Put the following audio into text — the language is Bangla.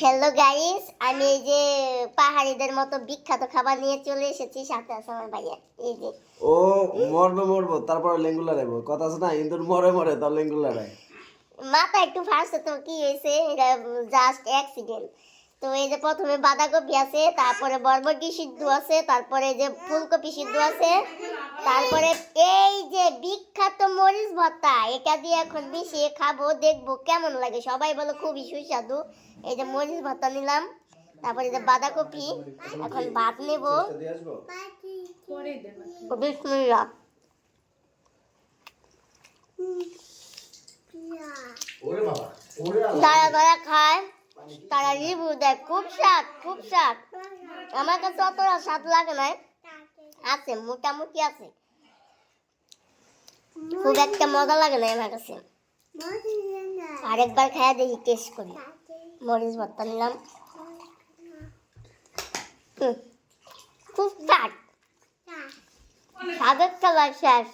হ্যালো গাইস, আমি এই যে পাহাড়িদের মতো বিখ্যাত খাবার নিয়ে চলে এসেছি। সাথে আছে আমার ভাইয়া। এই যে ও মরবো তারপর লেঙ্গুলা রাখবো কথা আছে না, ইন্দুর মরে তার লেঙ্গুলা রায়। মাথা একটু ফাটছে তো কি হয়েছে, এটা জাস্ট অ্যাক্সিডেন্ট। তো এই যে প্রথমে বাঁধাকপি আছে, তারপরে বরবটি সিদ্ধ আছে, তারপরে যে ফুলকপি সিদ্ধ আছে, তারপরে এই যে বিখ্যাত মরিচ ভর্তা, এটা দিয়ে এখন মিশিয়ে খাবো, দেখবো কেমন লাগে। সবাই বলে খুবই সুস্বাদু। এই যে মরিচ ভর্তা নিলাম, তারপরে যে বাঁধাকপি, এখন ভাত নেব। বিসমিল্লাহ। যারা যারা খায় তারা রিভিউ দেয়, খুব স্বাদ, খুব স্বাদ। আমার কাছে অতটা স্বাদ লাগে নাই, আছে মোটামুটি আছে, খুব একটা মজা লাগে না আমার কাছে। আরেকবার খাইয়া দেখি, টেস্ট করি। মরিচ ভর্তা নিলাম, খুব স্বাদ, স্বাদের খেলা শেষ।